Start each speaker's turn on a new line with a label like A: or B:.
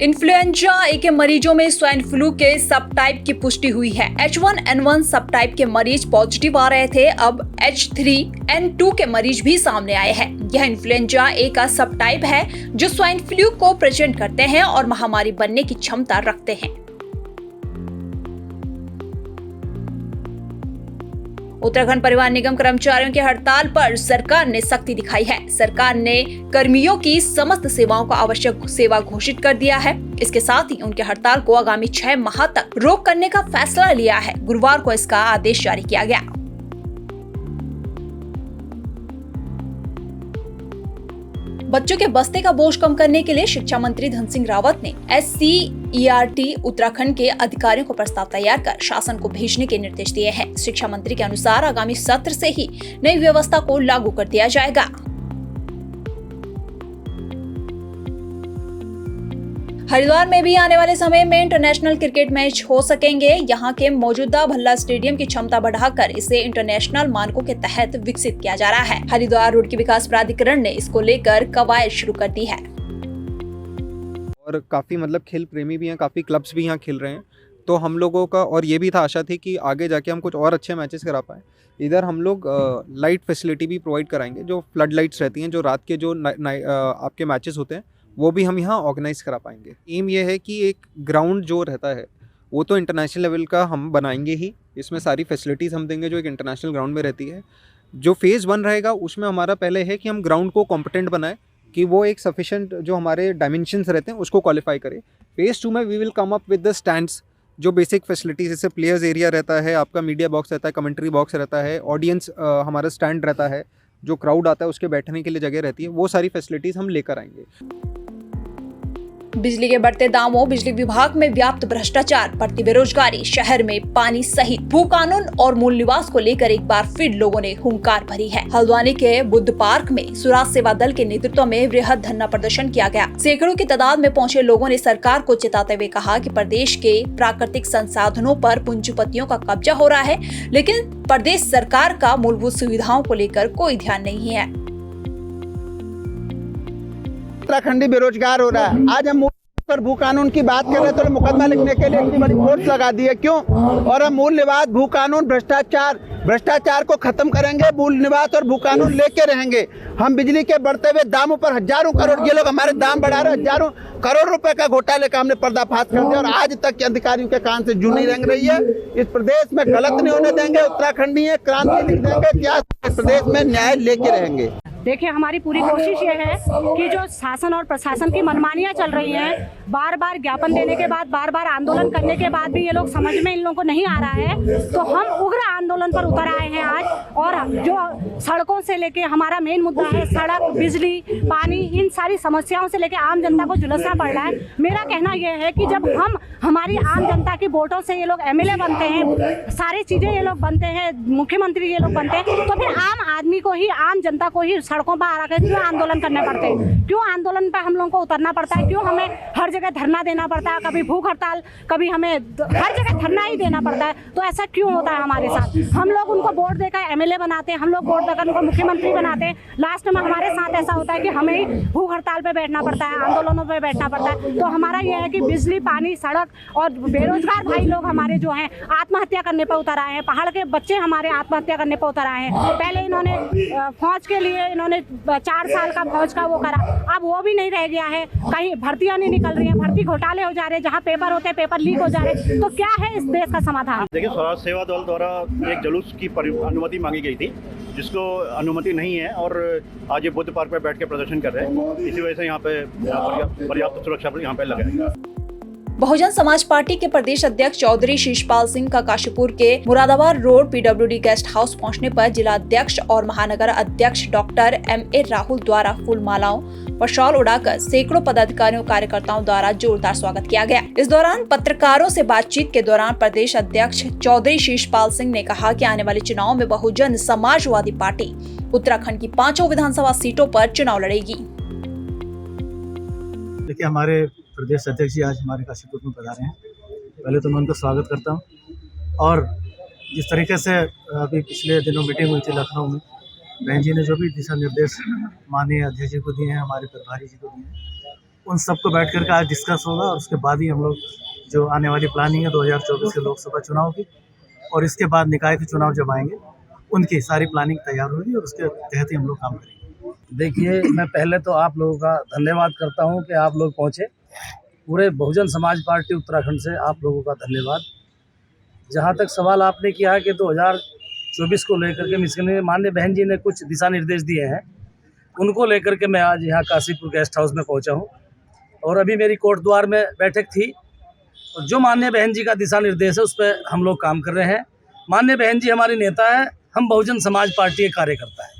A: Influenza ए के मरीजों में स्वाइन फ्लू के सब टाइप की पुष्टि हुई है। H1N1 सब टाइप के मरीज पॉजिटिव आ रहे थे, अब H3N2 के मरीज भी सामने आए हैं। यह इन्फ्लुएंजा ए का सब टाइप है जो स्वाइन फ्लू को प्रेजेंट करते हैं और महामारी बनने की क्षमता रखते हैं। उत्तराखंड परिवहन निगम कर्मचारियों की हड़ताल पर सरकार ने सख्ती दिखाई है। सरकार ने कर्मियों की समस्त सेवाओं को आवश्यक सेवा घोषित कर दिया है। इसके साथ ही उनके हड़ताल को आगामी 6 माह तक रोक करने का फैसला लिया है। गुरुवार को इसका आदेश जारी किया गया। बच्चों के बस्ते का बोझ कम करने के लिए शिक्षा मंत्री धन सिंह रावत ने SCERT उत्तराखंड के अधिकारियों को प्रस्ताव तैयार कर शासन को भेजने के निर्देश दिए हैं। शिक्षा मंत्री के अनुसार आगामी सत्र से ही नई व्यवस्था को लागू कर दिया जाएगा। हरिद्वार में भी आने वाले समय में इंटरनेशनल क्रिकेट मैच हो सकेंगे। यहां के मौजूदा भल्ला स्टेडियम की क्षमता बढ़ाकर इसे इंटरनेशनल मानकों के तहत विकसित किया जा रहा है। हरिद्वार रोड की विकास प्राधिकरण ने इसको लेकर कवायद शुरू कर दी है।
B: और काफ़ी खेल प्रेमी भी हैं, काफ़ी क्लब्स भी यहाँ खेल रहे हैं। तो हम लोगों का और ये भी था आशा थी कि आगे जाके हम कुछ और अच्छे मैचेस करा पाएँ। इधर हम लोग लाइट फैसिलिटी भी प्रोवाइड कराएंगे, जो फ्लड लाइट्स रहती हैं, जो रात के जो आपके मैचेस होते हैं वो भी हम यहाँ ऑर्गेनाइज करा पाएंगे। एम ये है कि एक ग्राउंड जो रहता है वो तो इंटरनेशनल लेवल का हम बनाएंगे ही, इसमें सारी फैसिलिटीज़ हम देंगे जो एक इंटरनेशनल ग्राउंड में रहती है। जो फेज़ 1 रहेगा उसमें हमारा पहले है कि हम ग्राउंड को कॉम्पिटेंट बनाएं कि वो एक सफिशेंट जो हमारे डायमेंशंस रहते हैं उसको क्वालिफाई करे। फेज़ 2 में we will come up with the stands, जो बेसिक फैसिलिटीज़ जैसे प्लेयर्स एरिया रहता है, आपका मीडिया बॉक्स रहता है, कमेंट्री बॉक्स रहता है, ऑडियंस हमारा स्टैंड रहता है, जो क्राउड आता है उसके बैठने के लिए जगह रहती है, वो सारी फैसिलिटीज़ हम लेकर आएंगे।
A: बिजली के बढ़ते दामों, बिजली विभाग में व्याप्त भ्रष्टाचार, बढ़ती बेरोजगारी, शहर में पानी सहित भू कानून और मूल निवास को लेकर एक बार फिर लोगों ने हुंकार भरी है। हल्द्वानी के बुद्ध पार्क में स्वराज सेवा दल के नेतृत्व में वृहद धरना प्रदर्शन किया गया। सैकड़ों की तादाद में पहुंचे लोगों ने सरकार को चेताते हुए कहा कि प्रदेश के प्राकृतिक संसाधनों पर पूंजीपतियों का कब्जा हो रहा है, लेकिन प्रदेश सरकार का मूलभूत सुविधाओं को लेकर कोई ध्यान नहीं है।
C: उत्तराखंडी बेरोजगार हो रहा है। आज हम पर भू कानून की बात कर रहे हैं तो मुकदमा लिखने के लिए इतनी बड़ी फोर्स लगा दी है, क्यों? और हम मूल निवास, भू कानून, भ्रष्टाचार को खत्म करेंगे, मूल निवास और भू कानून लेके रहेंगे। हम बिजली के बढ़ते हुए दामों पर हजारों करोड़, ये लोग हमारे दाम बढ़ा रहे, हजारों करोड़ रुपए का घोटाले का हमने पर्दाफाश कर दिया और आज तक के अधिकारियों के कान से जू नहीं रंग रही है। इस प्रदेश में गलत नहीं होने देंगे, उत्तराखंडी है, क्रांति लिख देंगे, क्या इस प्रदेश में न्याय लेके रहेंगे।
D: देखिए, हमारी पूरी कोशिश ये है कि जो शासन और प्रशासन की मनमानियां चल रही हैं, बार बार ज्ञापन देने के बाद, बार बार आंदोलन करने के बाद भी ये लोग समझ में इन लोगों को नहीं आ रहा है, तो हम उग्र आंदोलन पर उतर आए हैं आज। और जो सड़कों से लेके हमारा मेन मुद्दा है सड़क, बिजली, पानी, इन सारी समस्याओं से लेके आम जनता को झुलसना पड़ रहा है। मेरा कहना यह है कि जब हम हमारी आम जनता की वोटों से ये लोग MLA बनते हैं, सारी चीजें ये लोग बनते हैं, मुख्यमंत्री ये लोग बनते हैं, तो फिर आम आदमी को ही, आम जनता को ही सड़कों पर आकर क्यों आंदोलन करने पड़ते हैं? क्यों आंदोलन पर हम लोगों को उतरना पड़ता है? क्यों हमें हर जगह धरना देना पड़ता है? कभी भूख हड़ताल, कभी हमें हर जगह धरना ही देना पड़ता है। तो ऐसा क्यों होता है हमारे साथ? हम लोग उनको वोट देकर MLA बनाते हैं, हम लोग वोट देकर उनको मुख्यमंत्री बनाते हैं, लास्ट में हमारे साथ ऐसा होता है कि हमें ही भूख हड़ताल पे बैठना पड़ता है, आंदोलनों पे बैठना पड़ता है। तो हमारा यह है कि बिजली, पानी, सड़क और बेरोजगार भाई लोग हमारे जो हैं आत्महत्या करने पर उतर आए हैं। पहाड़ के बच्चे हमारे आत्महत्या करने पर उतर आए हैं। पहले इन्होंने फौज के लिए इन्होंने 4 साल का फौज का वो करा, अब वो भी नहीं रह गया है। कहीं भर्तियां नहीं निकल रही हैं, भर्ती घोटाले हो जा रहे हैं, जहाँ पेपर होते हैं पेपर लीक हो जा रहे हैं। तो क्या है इस देश का समाधान?
E: देखिए, स्वराज सेवा दल द्वारा एक जुलूस की अनुमति मांगी गई थी, जिसको अनुमति नहीं है और आज ये बुद्ध पार्क पर बैठ के प्रदर्शन कर रहे हैं। इसी वजह से यहाँ पे पर्याप्त सुरक्षा बल यहाँ पे लगे हैं।
A: बहुजन समाज पार्टी के प्रदेश अध्यक्ष चौधरी शीशपाल सिंह का काशीपुर के Moradabad road PWD guest house पहुंचने पर जिला अध्यक्ष और महानगर अध्यक्ष डॉक्टर MA राहुल द्वारा फूल मालाओं व शॉल उड़ाकर सैकड़ों पदाधिकारियों कार्यकर्ताओं द्वारा जोरदार स्वागत किया गया। इस दौरान पत्रकारों से बातचीत के दौरान प्रदेश अध्यक्ष चौधरी शीशपाल सिंह ने कहा कि आने वाले चुनाव में बहुजन समाजवादी पार्टी उत्तराखंड की 5 विधानसभा सीटों पर चुनाव लड़ेगी।
F: देखिए, हमारे प्रदेश अध्यक्ष जी आज हमारे काशीपुर में पधारे हैं। पहले तो मैं उनका स्वागत करता हूं। और जिस तरीके से अभी पिछले दिनों मीटिंग हुई थी लखनऊ में, बहन जी ने जो भी दिशा निर्देश माननीय अध्यक्ष जी को दिए हैं, हमारे प्रभारी जी को दिए हैं, उन सबको बैठ करके आज डिस्कस होगा और उसके बाद ही हम लोग जो आने वाली प्लानिंग है 2024 के लोकसभा चुनाव की और इसके बाद निकाय के चुनाव जब आएंगे उनकी सारी प्लानिंग तैयार होगी और उसके तहत ही हम लोग काम करेंगे।
G: देखिए, मैं पहले तो आप लोगों का धन्यवाद करता हूं कि आप लोग पहुंचे। पूरे बहुजन समाज पार्टी उत्तराखंड से आप लोगों का धन्यवाद। जहां तक सवाल आपने किया है कि 2024 को लेकर के मिशन माननीय बहन जी ने कुछ दिशा निर्देश दिए हैं, उनको लेकर के मैं आज यहाँ काशीपुर गेस्ट हाउस में पहुँचा हूँ और अभी मेरी कोटद्वार में बैठक थी। और जो माननीय बहन जी का दिशा निर्देश है उस पर हम लोग काम कर रहे हैं। माननीय बहन जी हमारी नेता है, हम बहुजन समाज पार्टी के कार्यकर्ता हैं।